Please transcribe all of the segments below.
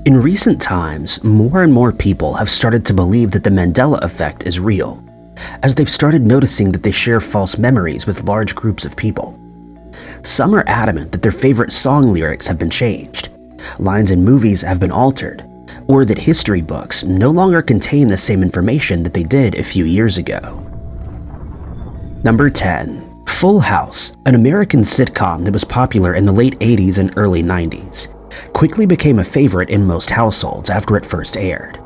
In recent times, more and more people have started to believe that the Mandela effect is real, as they've started noticing that they share false memories with large groups of people. Some are adamant that their favorite song lyrics have been changed, lines in movies have been altered, or that history books no longer contain the same information that they did a few years ago. Number 10. Full House, an American sitcom that was popular in the late 80s and early 90s, quickly became a favorite in most households after it first aired.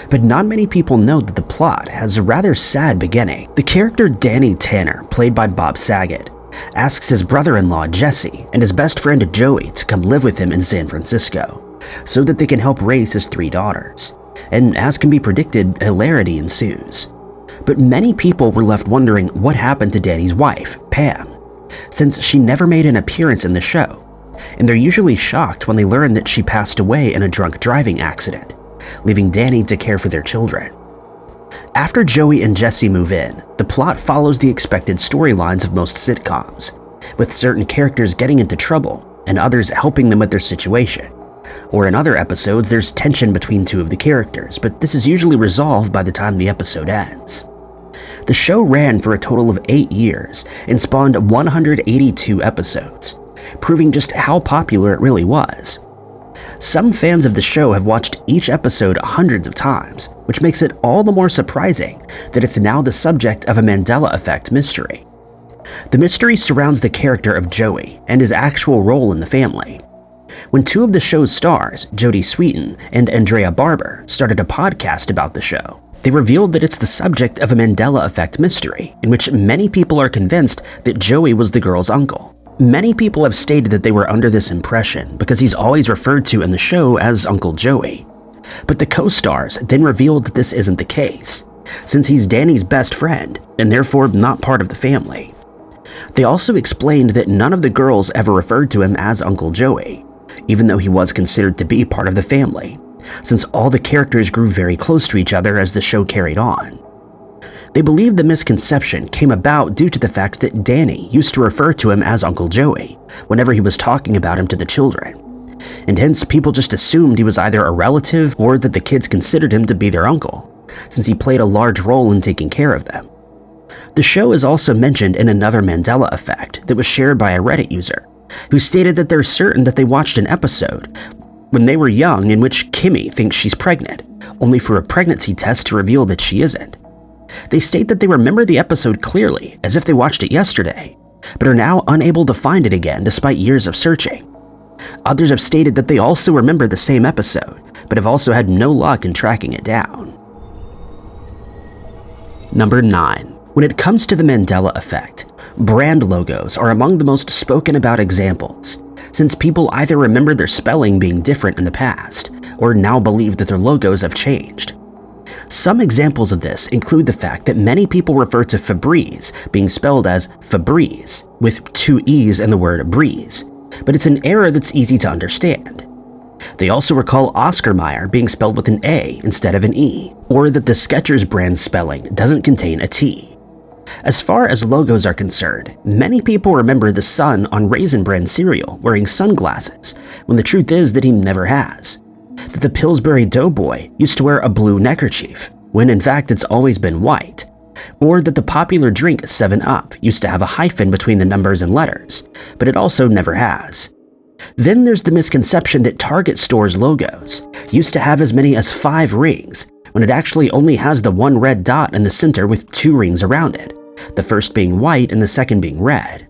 But not many people know that the plot has a rather sad beginning. The character Danny Tanner, played by Bob Saget, asks his brother-in-law Jesse and his best friend Joey to come live with him in San Francisco, so that they can help raise his 3 daughters. And as can be predicted, hilarity ensues. But many people were left wondering what happened to Danny's wife, Pam, since she never made an appearance in the show, and they're usually shocked when they learn that she passed away in a drunk driving accident, leaving Danny to care for their children. After Joey and Jesse move in, the plot follows the expected storylines of most sitcoms, with certain characters getting into trouble and others helping them with their situation. Or in other episodes, there's tension between 2 of the characters, but this is usually resolved by the time the episode ends. The show ran for a total of 8 years and spawned 182 episodes, proving just how popular it really was. Some fans of the show have watched each episode hundreds of times, which makes it all the more surprising that it's now the subject of a Mandela effect mystery. The mystery surrounds the character of Joey and his actual role in the family. When 2 of the show's stars, Jodie Sweetin and Andrea Barber, started a podcast about the show, they revealed that it's the subject of a Mandela effect mystery, in which many people are convinced that Joey was the girl's uncle. Many people have stated that they were under this impression because he's always referred to in the show as Uncle Joey. But the co-stars then revealed that this isn't the case, since he's Danny's best friend and therefore not part of the family. They also explained that none of the girls ever referred to him as Uncle Joey, even though he was considered to be part of the family, since all the characters grew very close to each other as the show carried on. They believe the misconception came about due to the fact that Danny used to refer to him as Uncle Joey whenever he was talking about him to the children, and hence people just assumed he was either a relative or that the kids considered him to be their uncle, since he played a large role in taking care of them. The show is also mentioned in another Mandela effect that was shared by a Reddit user, who stated that they're certain that they watched an episode when they were young in which Kimmy thinks she's pregnant, only for a pregnancy test to reveal that she isn't. They state that they remember the episode clearly, as if they watched it yesterday, but are now unable to find it again despite years of searching. Others have stated that they also remember the same episode, but have also had no luck in tracking it down. Number 9. When it comes to the Mandela effect, brand logos are among the most spoken about examples, since people either remember their spelling being different in the past, or now believe that their logos have changed. Some examples of this include the fact that many people refer to Febreze being spelled as Febreze, with 2 E's in the word breeze, but it's an error that's easy to understand. They also recall Oscar Mayer being spelled with an A instead of an E, or that the Skechers brand spelling doesn't contain a T. As far as logos are concerned, many people remember the sun on Raisin Bran cereal wearing sunglasses, when the truth is that he never has. That the Pillsbury Doughboy used to wear a blue neckerchief, when in fact it's always been white. Or that the popular drink 7-Up used to have a hyphen between the numbers and letters, but it also never has. Then there's the misconception that Target stores' logos used to have as many as 5 rings, when it actually only has the 1 red dot in the center with 2 rings around it, the first being white and the second being red.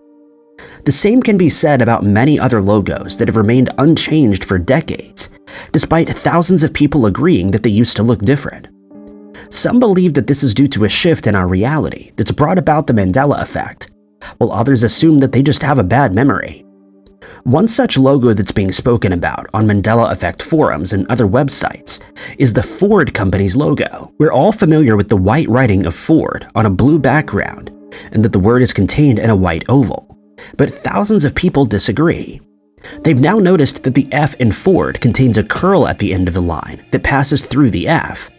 The same can be said about many other logos that have remained unchanged for decades, despite thousands of people agreeing that they used to look different. Some believe that this is due to a shift in our reality that's brought about the Mandela effect, while others assume that they just have a bad memory. One such logo that's being spoken about on Mandela Effect forums and other websites is the Ford company's logo. We're all familiar with the white writing of Ford on a blue background, and that the word is contained in a white oval. But thousands of people disagree. They've now noticed that the F in Ford contains a curl at the end of the line that passes through the F,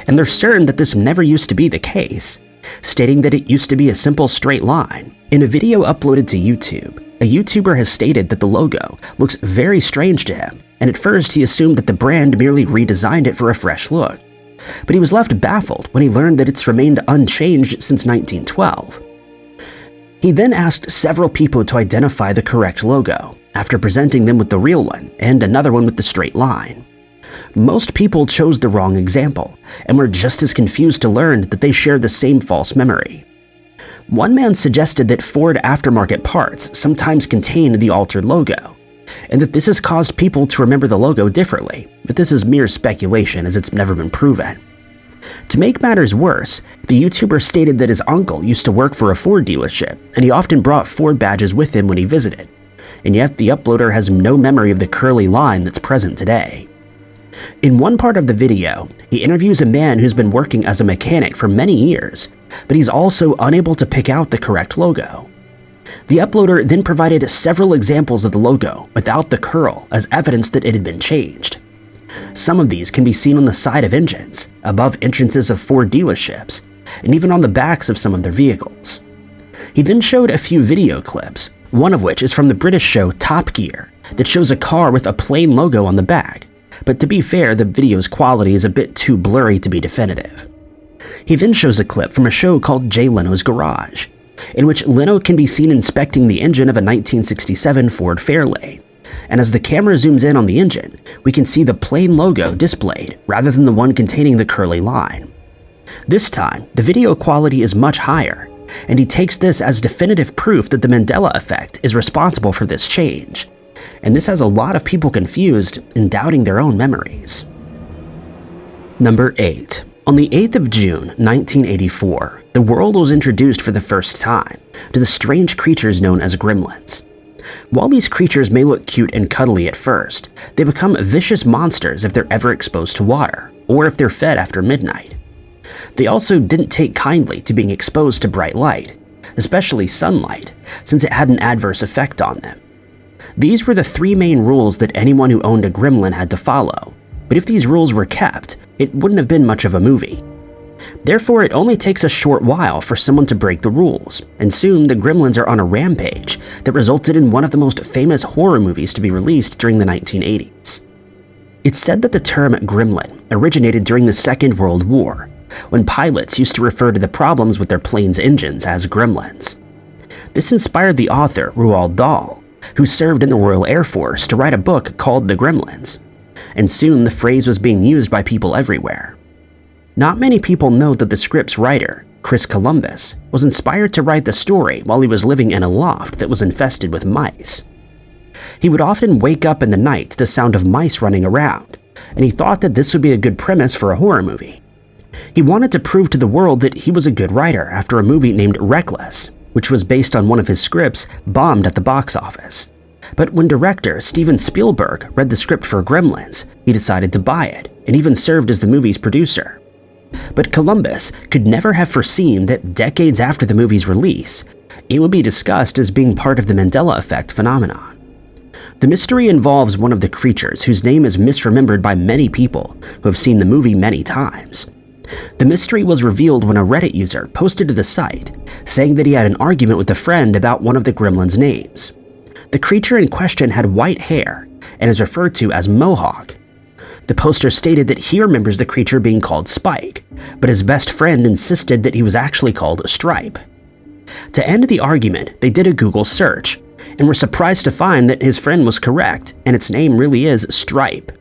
and they're certain that this never used to be the case, stating that it used to be a simple straight line. In a video uploaded to YouTube, A YouTuber has stated that the logo looks very strange to him, and at first he assumed that the brand merely redesigned it for a fresh look. But he was left baffled when he learned that it's remained unchanged since 1912. He then asked several people to identify the correct logo, after presenting them with the real one and another one with the straight line. Most people chose the wrong example, and were just as confused to learn that they share the same false memory. One man suggested that Ford aftermarket parts sometimes contain the altered logo, and that this has caused people to remember the logo differently, but this is mere speculation as it's never been proven. To make matters worse, the YouTuber stated that his uncle used to work for a Ford dealership, and he often brought Ford badges with him when he visited, and yet the uploader has no memory of the curly line that's present today. In one part of the video, he interviews a man who's been working as a mechanic for many years, but he's also unable to pick out the correct logo. The uploader then provided several examples of the logo without the curl as evidence that it had been changed. Some of these can be seen on the side of engines, above entrances of Ford dealerships, and even on the backs of some of their vehicles. He then showed a few video clips, one of which is from the British show Top Gear, that shows a car with a plain logo on the back, but to be fair, the video's quality is a bit too blurry to be definitive. He then shows a clip from a show called Jay Leno's Garage, in which Leno can be seen inspecting the engine of a 1967 Ford Fairlane, and as the camera zooms in on the engine, we can see the plain logo displayed rather than the one containing the curly line. This time, the video quality is much higher, and he takes this as definitive proof that the Mandela effect is responsible for this change, and this has a lot of people confused and doubting their own memories. Number 8. On the 8th of June, 1984, the world was introduced for the first time to the strange creatures known as gremlins. While these creatures may look cute and cuddly at first, they become vicious monsters if they're ever exposed to water, or if they're fed after midnight. They also didn't take kindly to being exposed to bright light, especially sunlight, since it had an adverse effect on them. These were the 3 main rules that anyone who owned a gremlin had to follow, but if these rules were kept, it wouldn't have been much of a movie. Therefore, it only takes a short while for someone to break the rules, and soon the gremlins are on a rampage that resulted in one of the most famous horror movies to be released during the 1980s. It's said that the term gremlin originated during the Second World War, when pilots used to refer to the problems with their planes' engines as gremlins. This inspired the author Roald Dahl, who served in the Royal Air Force, to write a book called The Gremlins, and soon the phrase was being used by people everywhere. Not many people know that the script's writer, Chris Columbus, was inspired to write the story while he was living in a loft that was infested with mice. He would often wake up in the night to the sound of mice running around, and he thought that this would be a good premise for a horror movie. He wanted to prove to the world that he was a good writer after a movie named Reckless, which was based on one of his scripts, bombed at the box office. But when director Steven Spielberg read the script for Gremlins, he decided to buy it, and even served as the movie's producer. But Columbus could never have foreseen that decades after the movie's release, it would be discussed as being part of the Mandela effect phenomenon. The mystery involves one of the creatures whose name is misremembered by many people who have seen the movie many times. The mystery was revealed when a Reddit user posted to the site, saying that he had an argument with a friend about one of the gremlins' names. The creature in question had white hair and is referred to as Mohawk. The poster stated that he remembers the creature being called Spike, but his best friend insisted that he was actually called Stripe. To end the argument, they did a Google search, and were surprised to find that his friend was correct, and its name really is Stripe.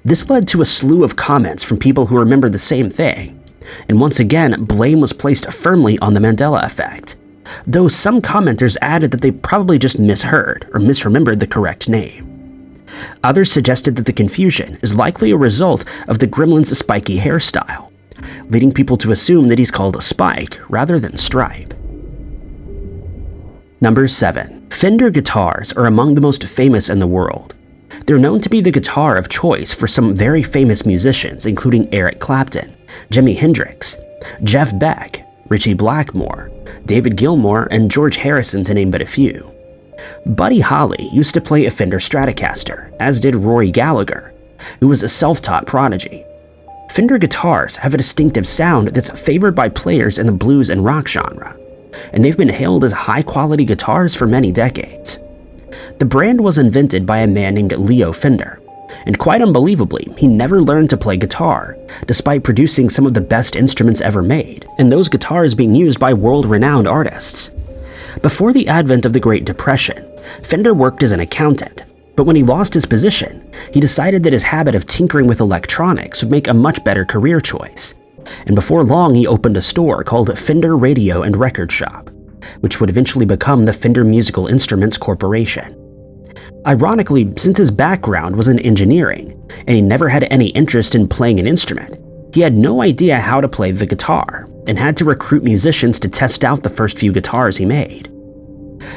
This led to a slew of comments from people who remembered the same thing, and once again, blame was placed firmly on the Mandela effect, though some commenters added that they probably just misheard or misremembered the correct name. Others suggested that the confusion is likely a result of the gremlin's spiky hairstyle, leading people to assume that he's called Spike rather than Stripe. Number 7. Fender guitars are among the most famous in the world. They're known to be the guitar of choice for some very famous musicians, including Eric Clapton, Jimi Hendrix, Jeff Beck, Ritchie Blackmore, David Gilmour, and George Harrison, to name but a few. Buddy Holly used to play a Fender Stratocaster, as did Rory Gallagher, who was a self-taught prodigy. Fender guitars have a distinctive sound that's favored by players in the blues and rock genre, and they've been hailed as high-quality guitars for many decades. The brand was invented by a man named Leo Fender, and quite unbelievably, he never learned to play guitar, despite producing some of the best instruments ever made, and those guitars being used by world-renowned artists. Before the advent of the Great Depression, Fender worked as an accountant, but when he lost his position, he decided that his habit of tinkering with electronics would make a much better career choice. And before long, he opened a store called Fender Radio and Record Shop, which would eventually become the Fender Musical Instruments Corporation. Ironically, since his background was in engineering, and he never had any interest in playing an instrument, he had no idea how to play the guitar, and had to recruit musicians to test out the first few guitars he made.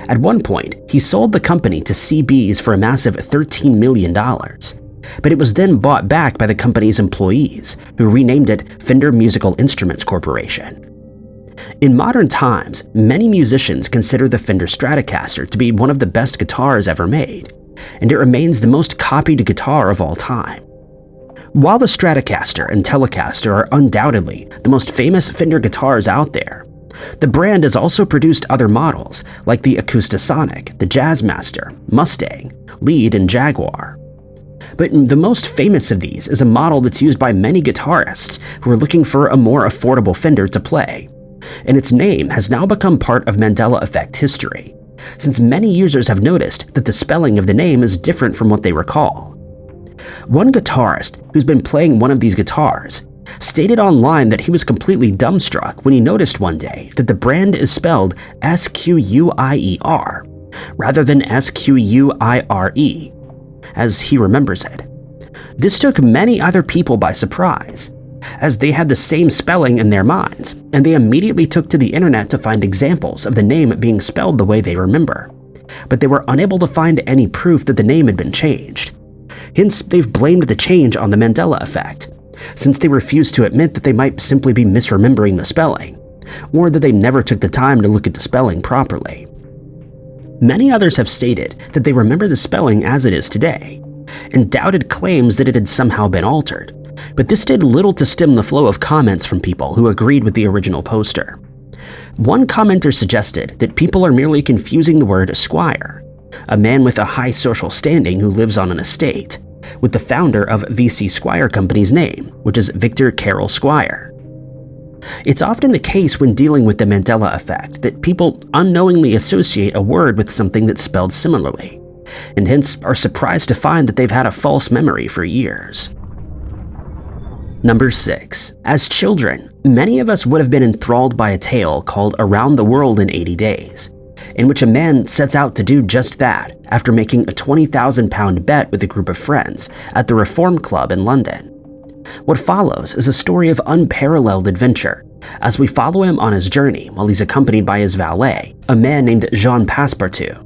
At one point, he sold the company to CBs for a massive $13 million, but it was then bought back by the company's employees, who renamed it Fender Musical Instruments Corporation. In modern times, many musicians consider the Fender Stratocaster to be one of the best guitars ever made, and it remains the most copied guitar of all time. While the Stratocaster and Telecaster are undoubtedly the most famous Fender guitars out there, the brand has also produced other models like the Acoustasonic, the Jazzmaster, Mustang, Lead, and Jaguar. But the most famous of these is a model that's used by many guitarists who are looking for a more affordable Fender to play, and its name has now become part of Mandela effect history, since many users have noticed that the spelling of the name is different from what they recall. One guitarist who's been playing one of these guitars stated online that he was completely dumbstruck when he noticed one day that the brand is spelled S-Q-U-I-E-R rather than S-Q-U-I-R-E, as he remembers it. This took many other people by surprise, as they had the same spelling in their minds, and they immediately took to the internet to find examples of the name being spelled the way they remember. But they were unable to find any proof that the name had been changed. Hence, they've blamed the change on the Mandela effect, since they refuse to admit that they might simply be misremembering the spelling, or that they never took the time to look at the spelling properly. Many others have stated that they remember the spelling as it is today, and doubted claims that it had somehow been altered, but this did little to stem the flow of comments from people who agreed with the original poster. One commenter suggested that people are merely confusing the word squire, a man with a high social standing who lives on an estate, with the founder of VC Squire Company's name, which is Victor Carroll Squire. It's often the case when dealing with the Mandela effect that people unknowingly associate a word with something that's spelled similarly, and hence are surprised to find that they've had a false memory for years. Number 6. As children, many of us would have been enthralled by a tale called Around the World in 80 Days, in which a man sets out to do just that after making a £20,000 bet with a group of friends at the Reform Club in London. What follows is a story of unparalleled adventure, as we follow him on his journey while he's accompanied by his valet, a man named Jean Passepartout.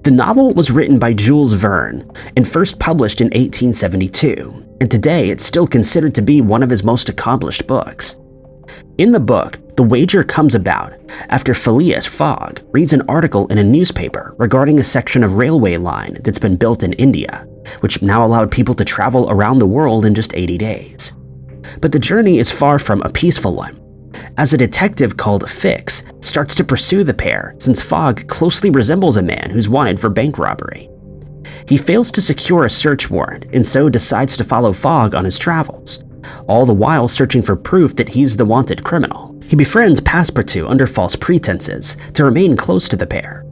The novel was written by Jules Verne and first published in 1872, and today it's still considered to be one of his most accomplished books. In the book, the wager comes about after Phileas Fogg reads an article in a newspaper regarding a section of railway line that's been built in India, which now allowed people to travel around the world in just 80 days. But the journey is far from a peaceful one, as a detective called Fix starts to pursue the pair since Fogg closely resembles a man who's wanted for bank robbery. He fails to secure a search warrant and so decides to follow Fogg on his travels, all the while searching for proof that he's the wanted criminal. He befriends Passepartout under false pretenses to remain close to the pair.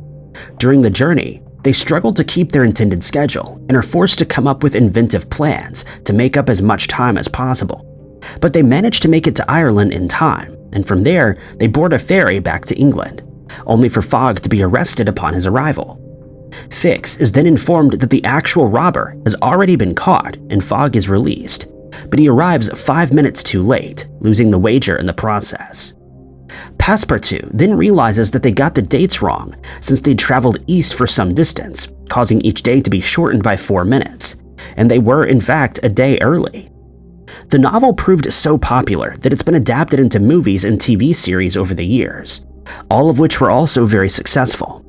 During the journey, they struggle to keep their intended schedule and are forced to come up with inventive plans to make up as much time as possible. But they manage to make it to Ireland in time, and from there, they board a ferry back to England, only for Fogg to be arrested upon his arrival. Fix is then informed that the actual robber has already been caught and Fogg is released, but he arrives 5 minutes too late, losing the wager in the process. Passepartout then realizes that they got the dates wrong since they'd traveled east for some distance, causing each day to be shortened by 4 minutes, and they were in fact a day early. The novel proved so popular that it's been adapted into movies and TV series over the years, all of which were also very successful.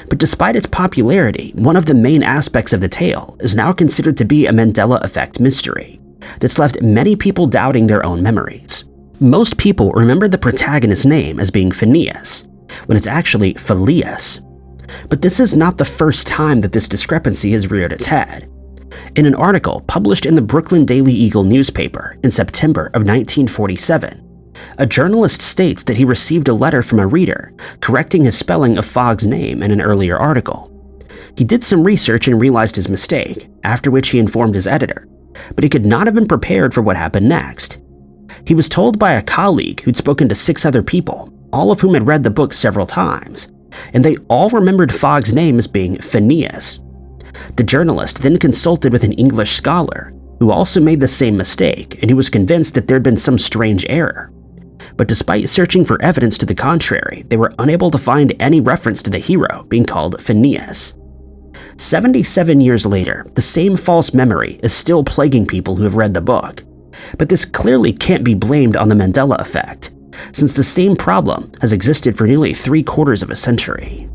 But despite its popularity, one of the main aspects of the tale is now considered to be a Mandela effect mystery that's left many people doubting their own memories. Most people remember the protagonist's name as being Phineas, when it's actually Phileas. But this is not the first time that this discrepancy has reared its head. In an article published in the Brooklyn Daily Eagle newspaper in September of 1947, a journalist states that he received a letter from a reader correcting his spelling of Fogg's name in an earlier article. He did some research and realized his mistake, after which he informed his editor, but he could not have been prepared for what happened next. He was told by a colleague who'd spoken to 6 other people, all of whom had read the book several times, and they all remembered Fogg's name as being Phineas. The journalist then consulted with an English scholar who also made the same mistake and who was convinced that there'd been some strange error. But despite searching for evidence to the contrary, they were unable to find any reference to the hero being called Phineas. 77 years later, the same false memory is still plaguing people who have read the book. But this clearly can't be blamed on the Mandela effect, since the same problem has existed for nearly 3/4 of a century.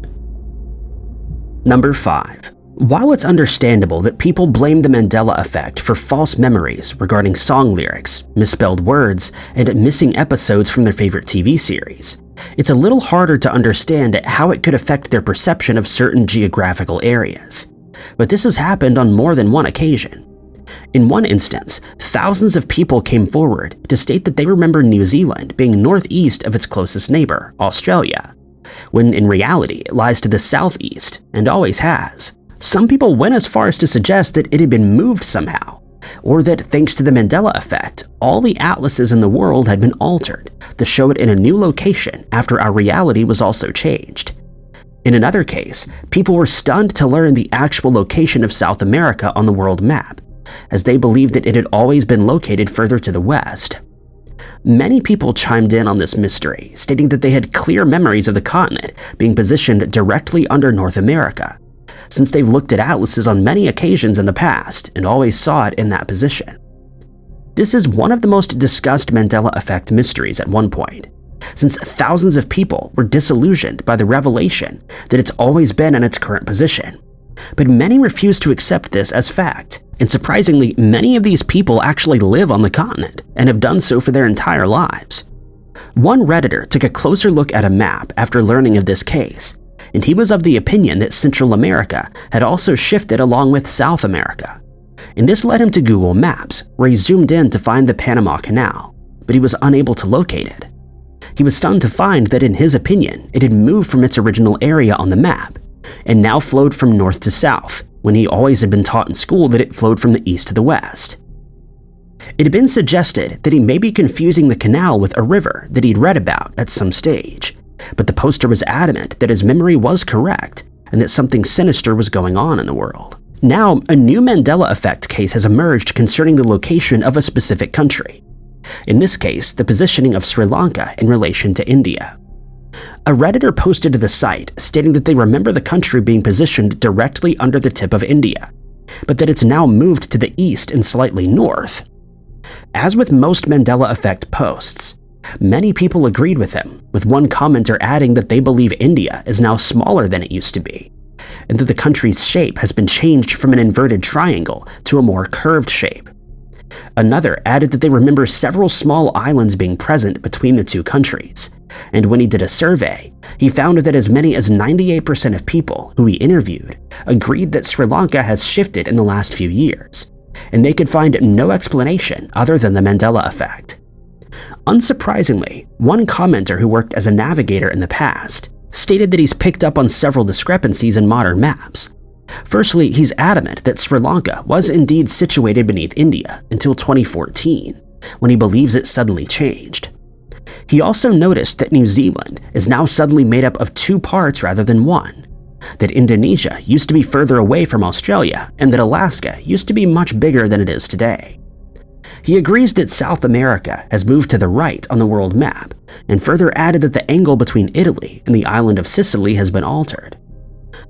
Number 5. While it's understandable that people blame the Mandela effect for false memories regarding song lyrics, misspelled words, and missing episodes from their favorite TV series, it's a little harder to understand how it could affect their perception of certain geographical areas. But this has happened on more than one occasion. In one instance, thousands of people came forward to state that they remember New Zealand being northeast of its closest neighbor, Australia, when in reality it lies to the southeast and always has. Some people went as far as to suggest that it had been moved somehow, or that thanks to the Mandela effect, all the atlases in the world had been altered to show it in a new location after our reality was also changed. In another case, people were stunned to learn the actual location of South America on the world map, as they believed that it had always been located further to the west. Many people chimed in on this mystery, stating that they had clear memories of the continent being positioned directly under North America, since they've looked at atlases on many occasions in the past and always saw it in that position. This is one of the most discussed Mandela effect mysteries at one point, since thousands of people were disillusioned by the revelation that it's always been in its current position. But many refuse to accept this as fact, and surprisingly, many of these people actually live on the continent and have done so for their entire lives. One Redditor took a closer look at a map after learning of this case, and he was of the opinion that Central America had also shifted along with South America. And this led him to Google Maps, where he zoomed in to find the Panama Canal, but he was unable to locate it. He was stunned to find that in his opinion, it had moved from its original area on the map, and now flowed from north to south, when he always had been taught in school that it flowed from the east to the west. It had been suggested that he may be confusing the canal with a river that he'd read about at some stage, but the poster was adamant that his memory was correct and that something sinister was going on in the world. Now, a new Mandela effect case has emerged concerning the location of a specific country. In this case, the positioning of Sri Lanka in relation to India. A Redditor posted to the site stating that they remember the country being positioned directly under the tip of India, but that it's now moved to the east and slightly north. As with most Mandela effect posts, many people agreed with him, with one commenter adding that they believe India is now smaller than it used to be, and that the country's shape has been changed from an inverted triangle to a more curved shape. Another added that they remember several small islands being present between the two countries, and when he did a survey, he found that as many as 98% of people who he interviewed agreed that Sri Lanka has shifted in the last few years, and they could find no explanation other than the Mandela effect. Unsurprisingly, one commenter who worked as a navigator in the past stated that he's picked up on several discrepancies in modern maps. Firstly, he's adamant that Sri Lanka was indeed situated beneath India until 2014, when he believes it suddenly changed. He also noticed that New Zealand is now suddenly made up of 2 parts rather than 1, that Indonesia used to be further away from Australia, and that Alaska used to be much bigger than it is today. He agrees that South America has moved to the right on the world map, and further added that the angle between Italy and the island of Sicily has been altered.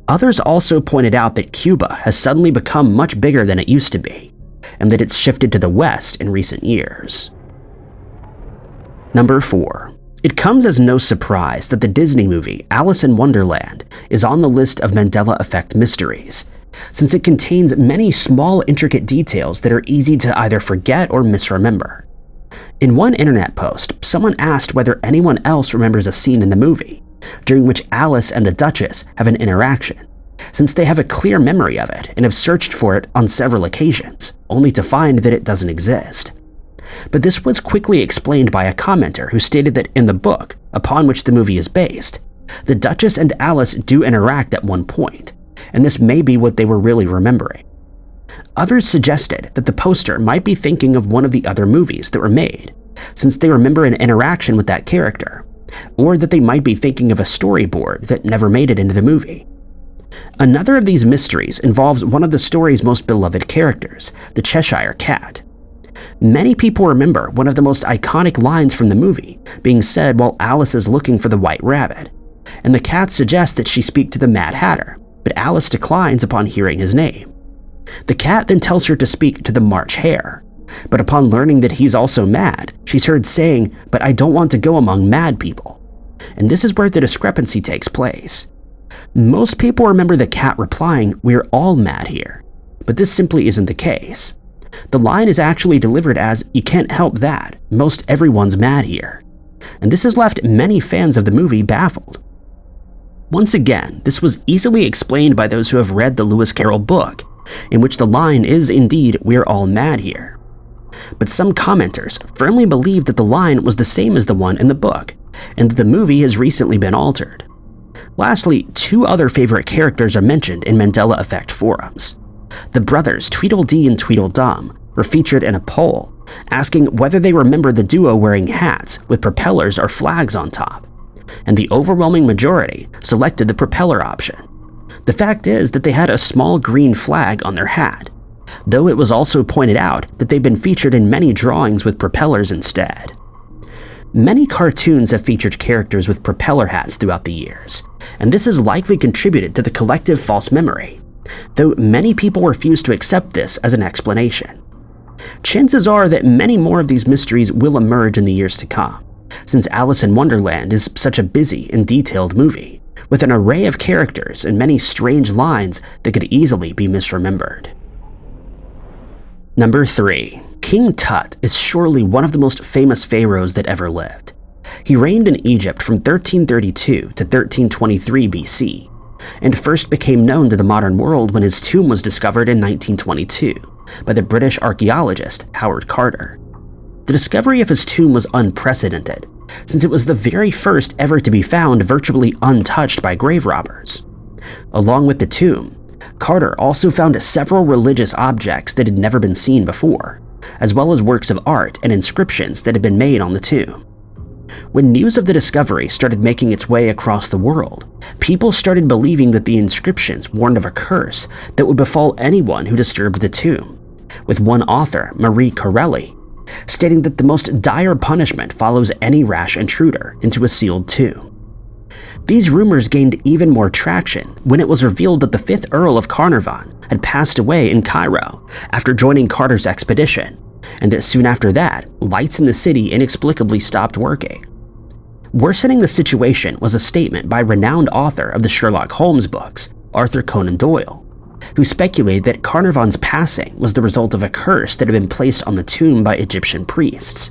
Others also pointed out that Cuba has suddenly become much bigger than it used to be, and that it's shifted to the west in recent years. Number 4. It comes as no surprise that the Disney movie Alice in Wonderland is on the list of Mandela effect mysteries, since it contains many small intricate details that are easy to either forget or misremember. In one internet post, someone asked whether anyone else remembers a scene in the movie, during which Alice and the Duchess have an interaction, since they have a clear memory of it and have searched for it on several occasions, only to find that it doesn't exist. But this was quickly explained by a commenter who stated that in the book, upon which the movie is based, the Duchess and Alice do interact at one point, and this may be what they were really remembering. Others suggested that the poster might be thinking of one of the other movies that were made, since they remember an interaction with that character, or that they might be thinking of a storyboard that never made it into the movie. Another of these mysteries involves one of the story's most beloved characters, the Cheshire Cat. Many people remember one of the most iconic lines from the movie being said while Alice is looking for the White Rabbit, and the cat suggests that she speak to the Mad Hatter, but Alice declines upon hearing his name. The cat then tells her to speak to the March Hare, but upon learning that he's also mad, she's heard saying, "But I don't want to go among mad people." And this is where the discrepancy takes place. Most people remember the cat replying, "We're all mad here," but this simply isn't the case. The line is actually delivered as, "You can't help that, most everyone's mad here." And this has left many fans of the movie baffled. Once again, this was easily explained by those who have read the Lewis Carroll book, in which the line is indeed, "We're all mad here." But some commenters firmly believe that the line was the same as the one in the book, and that the movie has recently been altered. Lastly, two other favorite characters are mentioned in Mandela Effect forums. The brothers Tweedledee and Tweedledum were featured in a poll, asking whether they remember the duo wearing hats with propellers or flags on top, and the overwhelming majority selected the propeller option. The fact is that they had a small green flag on their hat, though it was also pointed out that they've been featured in many drawings with propellers instead. Many cartoons have featured characters with propeller hats throughout the years, and this has likely contributed to the collective false memory, though many people refuse to accept this as an explanation. Chances are that many more of these mysteries will emerge in the years to come, since Alice in Wonderland is such a busy and detailed movie, with an array of characters and many strange lines that could easily be misremembered. Number 3. King Tut is surely one of the most famous pharaohs that ever lived. He reigned in Egypt from 1332 to 1323 BC, and first became known to the modern world when his tomb was discovered in 1922 by the British archaeologist Howard Carter. The discovery of his tomb was unprecedented, since it was the very first ever to be found virtually untouched by grave robbers. Along with the tomb, Carter also found several religious objects that had never been seen before, as well as works of art and inscriptions that had been made on the tomb. When news of the discovery started making its way across the world, people started believing that the inscriptions warned of a curse that would befall anyone who disturbed the tomb, with one author, Marie Corelli, stating that the most dire punishment follows any rash intruder into a sealed tomb. These rumors gained even more traction when it was revealed that the 5th Earl of Carnarvon had passed away in Cairo after joining Carter's expedition, and that soon after that, lights in the city inexplicably stopped working. Worsening the situation was a statement by renowned author of the Sherlock Holmes books, Arthur Conan Doyle, who speculated that Carnarvon's passing was the result of a curse that had been placed on the tomb by Egyptian priests.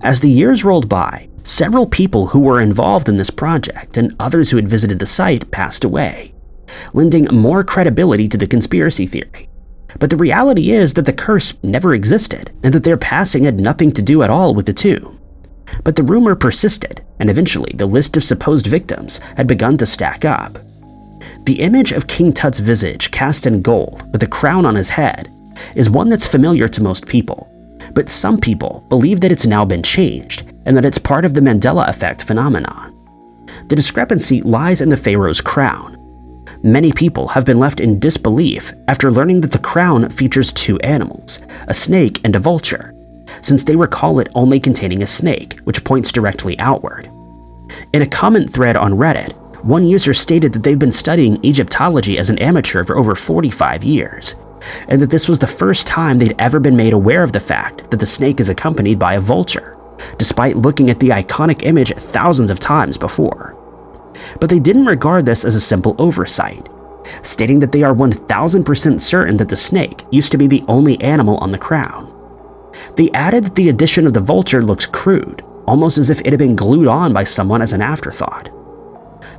As the years rolled by, several people who were involved in this project and others who had visited the site passed away, lending more credibility to the conspiracy theory. But the reality is that the curse never existed and that their passing had nothing to do at all with the tomb. But the rumor persisted, and eventually the list of supposed victims had begun to stack up. The image of King Tut's visage cast in gold with a crown on his head is one that's familiar to most people, but some people believe that it's now been changed and that it's part of the Mandela Effect phenomenon. The discrepancy lies in the pharaoh's crown. Many people have been left in disbelief after learning that the crown features two animals, a snake and a vulture, since they recall it only containing a snake, which points directly outward. In a comment thread on Reddit, one user stated that they've been studying Egyptology as an amateur for over 45 years, and that this was the first time they'd ever been made aware of the fact that the snake is accompanied by a vulture, despite looking at the iconic image thousands of times before. But they didn't regard this as a simple oversight, stating that they are 1000% certain that the snake used to be the only animal on the crown. They added that the addition of the vulture looks crude, almost as if it had been glued on by someone as an afterthought.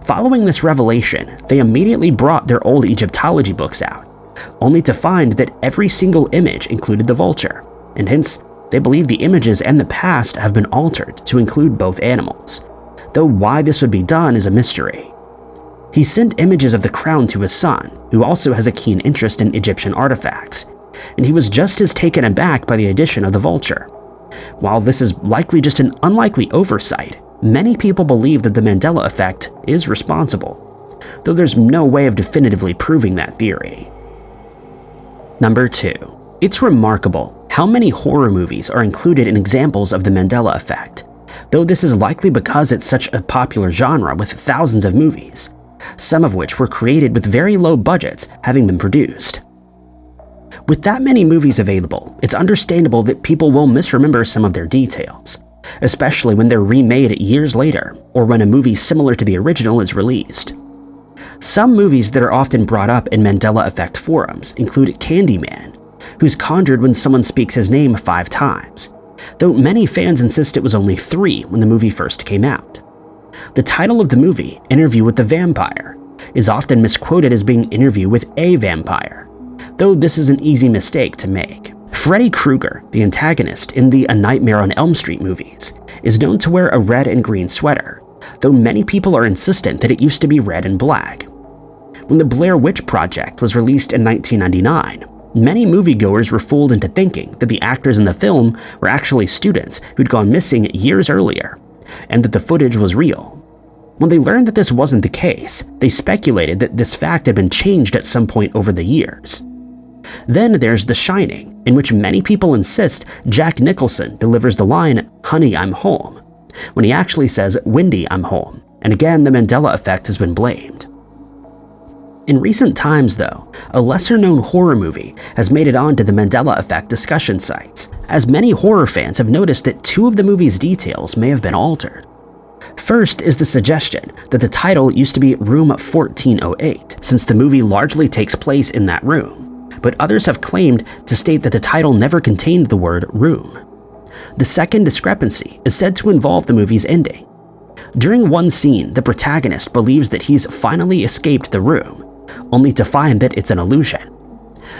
Following this revelation, they immediately brought their old Egyptology books out, only to find that every single image included the vulture, and hence they believe the images and the past have been altered to include both animals, though why this would be done is a mystery. He sent images of the crown to his son, who also has a keen interest in Egyptian artifacts, and he was just as taken aback by the addition of the vulture. While this is likely just an unlikely oversight, many people believe that the Mandela effect is responsible, though there's no way of definitively proving that theory. Number 2. It's remarkable how many horror movies are included in examples of the Mandela effect, though this is likely because it's such a popular genre with thousands of movies, some of which were created with very low budgets having been produced. With that many movies available, it's understandable that people will misremember some of their details, especially when they're remade years later or when a movie similar to the original is released. Some movies that are often brought up in Mandela effect forums include Candyman, who's conjured when someone speaks his name 5 times, though many fans insist it was only 3 when the movie first came out. The title of the movie, Interview with the Vampire, is often misquoted as being Interview with a Vampire, though this is an easy mistake to make. Freddy Krueger, the antagonist in the A Nightmare on Elm Street movies, is known to wear a red and green sweater, though many people are insistent that it used to be red and black. When the Blair Witch Project was released in 1999, many moviegoers were fooled into thinking that the actors in the film were actually students who'd gone missing years earlier, and that the footage was real. When they learned that this wasn't the case, they speculated that this fact had been changed at some point over the years. Then there's The Shining, in which many people insist Jack Nicholson delivers the line, "Honey, I'm home," when he actually says, "Wendy, I'm home," and again the Mandela effect has been blamed. In recent times, though, a lesser-known horror movie has made it onto the Mandela effect discussion sites, as many horror fans have noticed that 2 of the movie's details may have been altered. First is the suggestion that the title used to be Room 1408, since the movie largely takes place in that room, but others have claimed to state that the title never contained the word room. The second discrepancy is said to involve the movie's ending. During one scene, the protagonist believes that he's finally escaped the room, only to find that it's an illusion.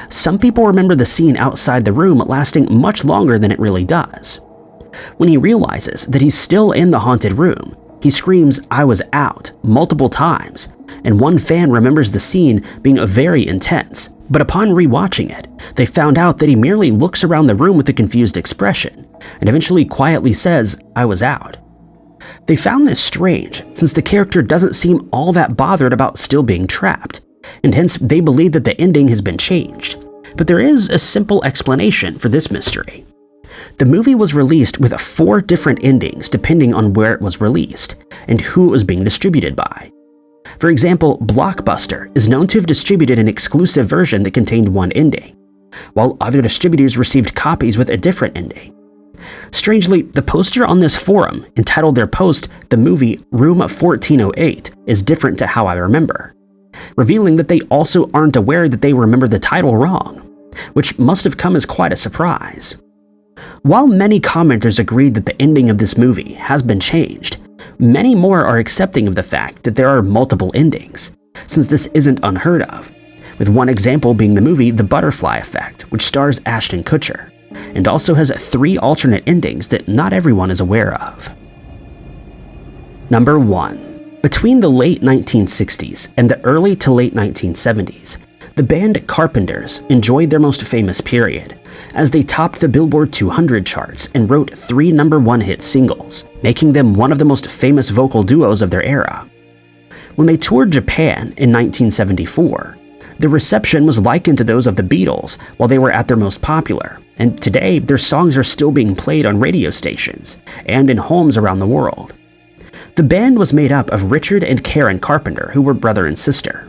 Some people remember the scene outside the room lasting much longer than it really does. When he realizes that he's still in the haunted room, he screams, "I was out," multiple times, and one fan remembers the scene being very intense, but upon rewatching it, they found out that he merely looks around the room with a confused expression, and eventually quietly says, "I was out." They found this strange, since the character doesn't seem all that bothered about still being trapped, and hence they believe that the ending has been changed. But there is a simple explanation for this mystery. The movie was released with 4 different endings depending on where it was released and who it was being distributed by. For example, Blockbuster is known to have distributed an exclusive version that contained one ending, while other distributors received copies with a different ending. Strangely, the poster on this forum entitled their post, "The movie Room 1408 is different to how I remember," revealing that they also aren't aware that they remember the title wrong, which must have come as quite a surprise. While many commenters agreed that the ending of this movie has been changed, many more are accepting of the fact that there are multiple endings, since this isn't unheard of, with one example being the movie The Butterfly Effect, which stars Ashton Kutcher, and also has 3 alternate endings that not everyone is aware of. Number 1. Between the late 1960s and the early to late 1970s, the band Carpenters enjoyed their most famous period, as they topped the Billboard 200 charts and wrote 3 #1 hit singles, making them one of the most famous vocal duos of their era. When they toured Japan in 1974, the reception was likened to those of the Beatles while they were at their most popular, and today their songs are still being played on radio stations and in homes around the world. The band was made up of Richard and Karen Carpenter, who were brother and sister.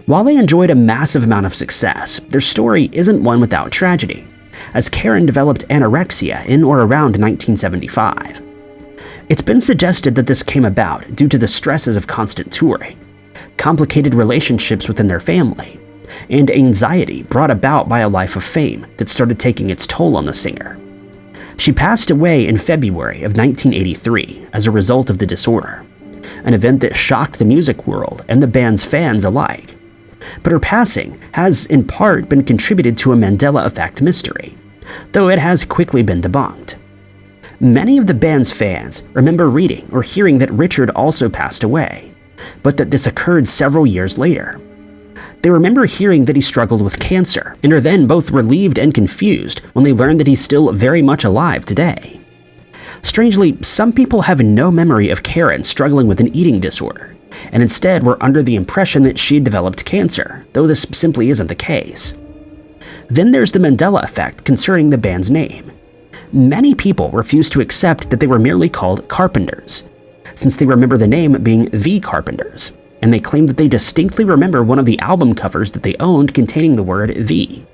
While they enjoyed a massive amount of success, their story isn't one without tragedy, as Karen developed anorexia in or around 1975. It's been suggested that this came about due to the stresses of constant touring, complicated relationships within their family, and anxiety brought about by a life of fame that started taking its toll on the singer. She passed away in February of 1983 as a result of the disorder, an event that shocked the music world and the band's fans alike. But her passing has, in part, been contributed to a Mandela effect mystery, though it has quickly been debunked. Many of the band's fans remember reading or hearing that Richard also passed away, but that this occurred several years later. They remember hearing that he struggled with cancer, and are then both relieved and confused when they learn that he's still very much alive today. Strangely, some people have no memory of Karen struggling with an eating disorder, and instead were under the impression that she had developed cancer, though this simply isn't the case. Then there's the Mandela effect concerning the band's name. Many people refuse to accept that they were merely called Carpenters, since they remember the name being The Carpenters, and they claim that they distinctly remember one of the album covers that they owned containing the word The.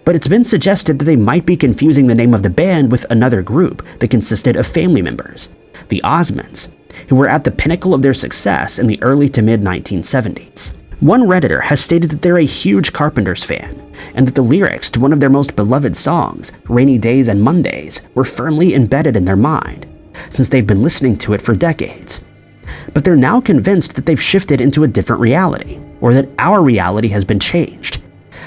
But it's been suggested that they might be confusing the name of the band with another group that consisted of family members, the Osmonds, who were at the pinnacle of their success in the early to mid-1970s. One Redditor has stated that they're a huge Carpenters fan, and that the lyrics to one of their most beloved songs, Rainy Days and Mondays, were firmly embedded in their mind, since they've been listening to it for decades. But they're now convinced that they've shifted into a different reality, or that our reality has been changed,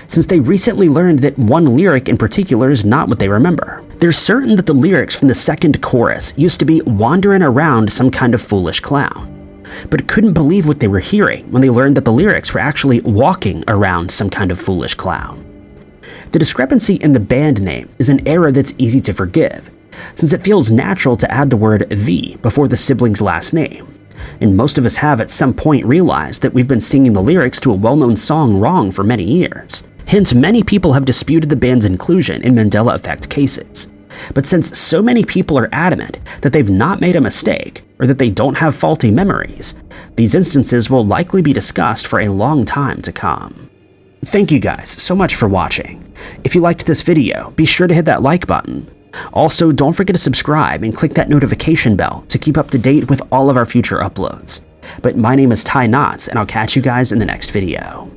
since they recently learned that one lyric in particular is not what they remember. They're certain that the lyrics from the second chorus used to be wandering around some kind of foolish clown, but couldn't believe what they were hearing when they learned that the lyrics were actually walking around some kind of foolish clown. The discrepancy in the band name is an error that's easy to forgive, since it feels natural to add the word The before the sibling's last name, and most of us have at some point realized that we've been singing the lyrics to a well-known song wrong for many years. Hence, many people have disputed the band's inclusion in Mandela effect cases. But since so many people are adamant that they've not made a mistake, or that they don't have faulty memories, these instances will likely be discussed for a long time to come. Thank you guys so much for watching. If you liked this video, be sure to hit that like button. Also, don't forget to subscribe and click that notification bell to keep up to date with all of our future uploads. But my name is Ty Knotts, and I'll catch you guys in the next video.